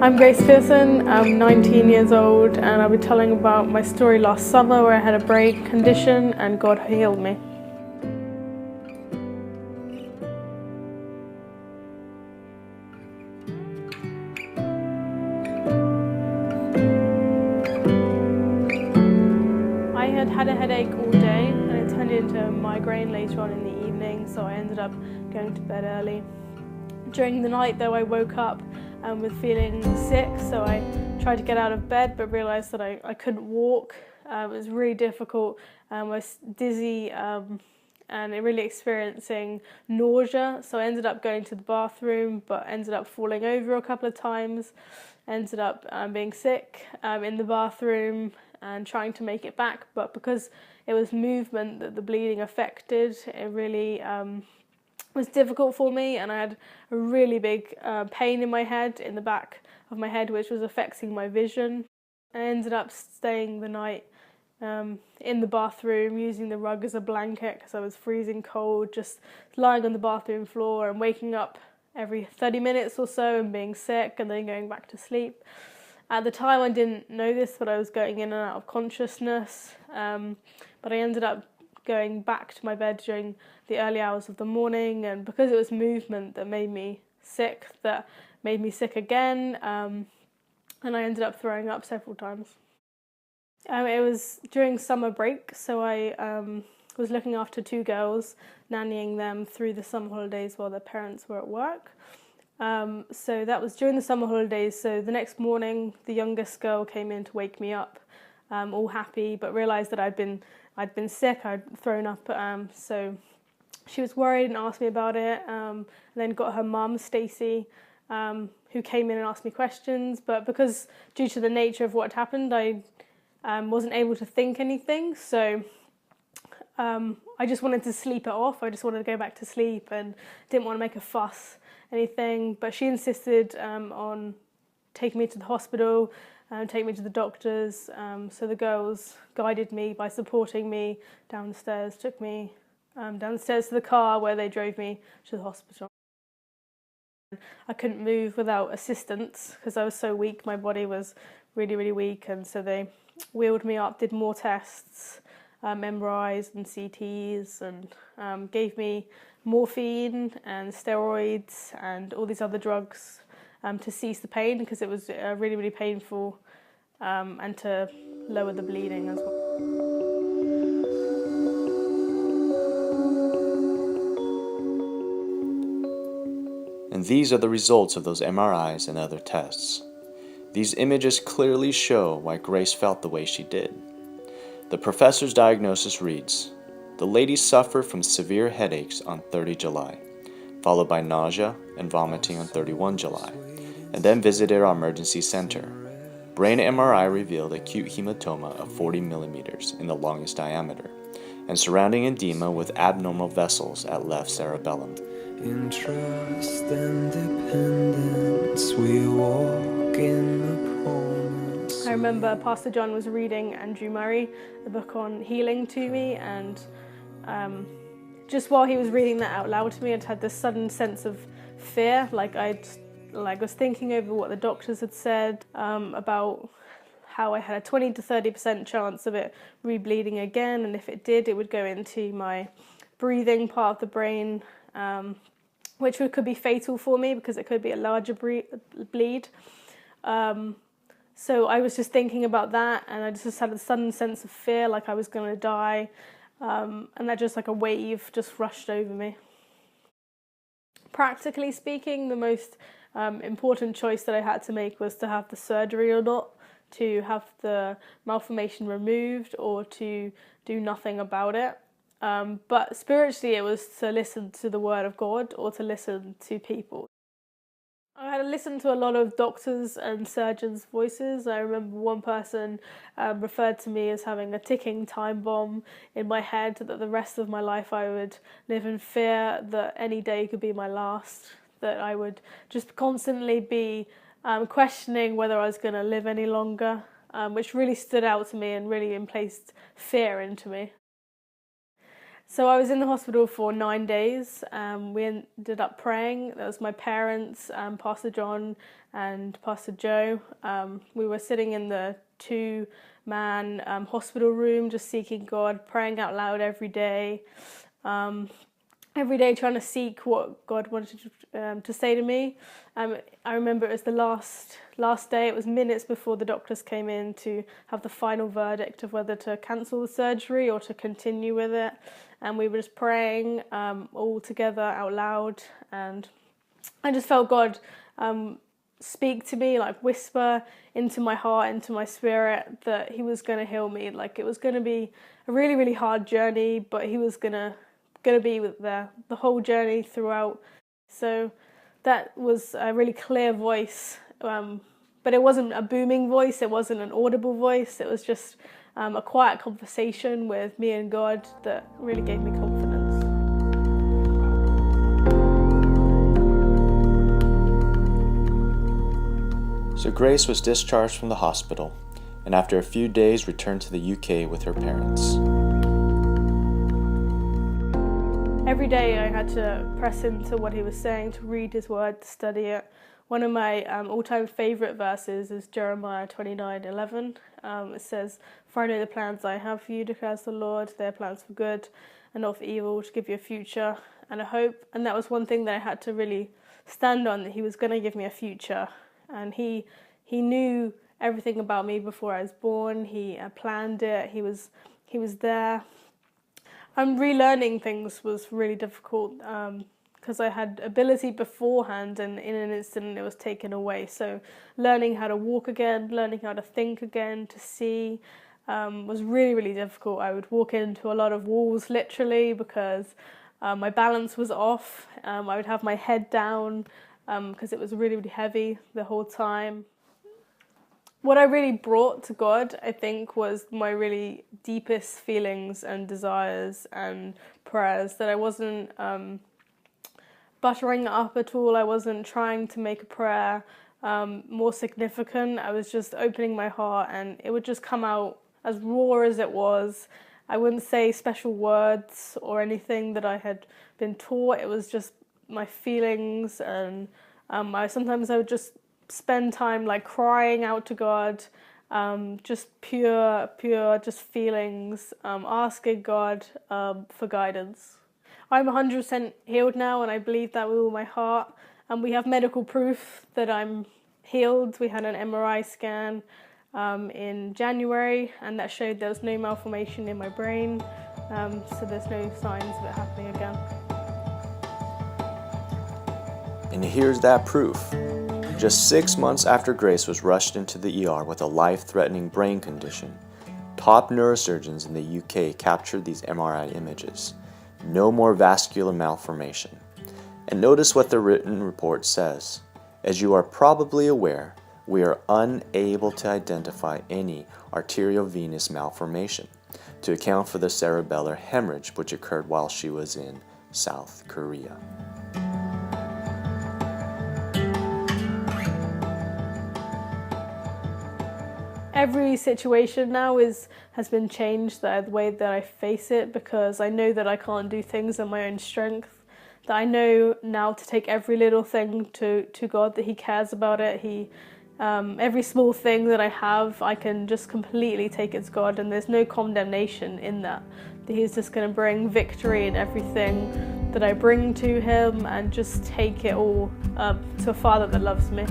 I'm Grace Pearson, I'm 19 years old, and I'll be telling about my story last summer where I had a brain condition and God healed me. I had a headache all day and it turned into a migraine later on in the evening, so I ended up going to bed early. During the night though, I woke up with feeling sick, so I tried to get out of bed but realised that I couldn't walk. It was really difficult. I was dizzy and really experiencing nausea, so I ended up going to the bathroom but ended up falling over a couple of times, ended up being sick in the bathroom and trying to make it back, but because it was movement that the bleeding affected, it really was difficult for me, and I had a really big pain in my head, in the back of my head, which was affecting my vision. I ended up staying the night in the bathroom, using the rug as a blanket because I was freezing cold, just lying on the bathroom floor and waking up every 30 minutes or so and being sick and then going back to sleep. At the time I didn't know this, but I was going in and out of consciousness, but I ended up going back to my bed during the early hours of the morning, and because it was movement that made me sick, that made me sick again, and I ended up throwing up several times. It was during summer break, so I was looking after two girls, nannying them through the summer holidays while their parents were at work. So that was during the summer holidays, so the next morning the youngest girl came in to wake me up, all happy, but realised that I'd been sick, I'd thrown up, so she was worried and asked me about it, and then got her mum, Stacey, who came in and asked me questions, but because due to the nature of what had happened, I wasn't able to think anything, so I just wanted to sleep it off. I just wanted to go back to sleep and didn't want to make a fuss, anything, but she insisted on taking me to the hospital, take me to the doctors, so the girls guided me by supporting me downstairs, took me downstairs to the car where they drove me to the hospital. I couldn't move without assistance because I was so weak, my body was really, really weak, and so they wheeled me up, did more tests, MRIs and CTs, and gave me morphine and steroids and all these other drugs to cease the pain because it was really, really painful, and to lower the bleeding as well. And these are the results of those MRIs and other tests. These images clearly show why Grace felt the way she did. The professor's diagnosis reads, "The lady suffered from severe headaches on 30 July, followed by nausea and vomiting on 31 July, and then visited our emergency center. Brain MRI revealed acute hematoma of 40 millimeters in the longest diameter, and surrounding edema with abnormal vessels at left cerebellum. In trust and dependence, we walk in the promise." I remember Pastor John was reading Andrew Murray, the book on healing, to me, and just while he was reading that out loud to me, I'd had this sudden sense of fear, like I was thinking over what the doctors had said about how I had a 20 to 30% chance of it rebleeding again, and if it did, it would go into my breathing part of the brain, which could be fatal for me because it could be a larger bleed. So I was just thinking about that, and I just had a sudden sense of fear, like I was going to die, and that just like a wave just rushed over me. Practically speaking, the most important choice that I had to make was to have the surgery or not, to have the malformation removed or to do nothing about it. But spiritually it was to listen to the word of God or to listen to people. I had listened to a lot of doctors and surgeons' voices. I remember one person referred to me as having a ticking time bomb in my head, that the rest of my life I would live in fear, that any day could be my last, that I would just constantly be questioning whether I was going to live any longer, which really stood out to me and really placed fear into me. So I was in the hospital for 9 days. We ended up praying. That was my parents, Pastor John and Pastor Joe. We were sitting in the 2-man hospital room, just seeking God, praying out loud every day. Every day trying to seek what God wanted to say to me. I remember it was the last day. It was minutes before the doctors came in to have the final verdict of whether to cancel the surgery or to continue with it. And we were just praying all together out loud. And I just felt God speak to me, like whisper into my heart, into my spirit, that he was going to heal me. Like it was going to be a really, really hard journey, but he was going to be with the whole journey throughout. So that was a really clear voice, but it wasn't a booming voice, it wasn't an audible voice, it was just a quiet conversation with me and God that really gave me confidence. So Grace was discharged from the hospital, and after a few days returned to the UK with her parents. Every day I had to press into what he was saying, to read his word, to study it. One of my all-time favourite verses is Jeremiah 29:11. It says, "For I know the plans I have for you, declares the Lord. They are plans for good and not for evil, to give you a future and a hope." And that was one thing that I had to really stand on, that he was going to give me a future. And he knew everything about me before I was born. He planned it. He was there. Relearning things was really difficult because I had ability beforehand, and in an instant it was taken away. So learning how to walk again, learning how to think again, to see, was really, really difficult. I would walk into a lot of walls literally because my balance was off. I would have my head down because it was really, really heavy the whole time. What I really brought to God, I think, was my really deepest feelings and desires and prayers, that I wasn't buttering it up at all. I wasn't trying to make a prayer more significant. I was just opening my heart, and it would just come out as raw as it was. I wouldn't say special words or anything that I had been taught. It was just my feelings, and sometimes I would just spend time like crying out to God, just pure just feelings, asking God for guidance. I'm 100% healed now, and I believe that with all my heart. And we have medical proof that I'm healed. We had an MRI scan in January, and that showed there was no malformation in my brain, so there's no signs of it happening again. And here's that proof. Just 6 months after Grace was rushed into the ER with a life-threatening brain condition, top neurosurgeons in the UK captured these MRI images. No more vascular malformation. And notice what the written report says. As you are probably aware, we are unable to identify any arteriovenous malformation to account for the cerebellar hemorrhage which occurred while she was in South Korea. Every situation now has been changed, the way that I face it, because I know that I can't do things on my own strength, that I know now to take every little thing to God, that he cares about it. Every small thing that I have, I can just completely take it to God, and there's no condemnation in that. That he's just going to bring victory in everything that I bring to him, and just take it all to a Father that loves me.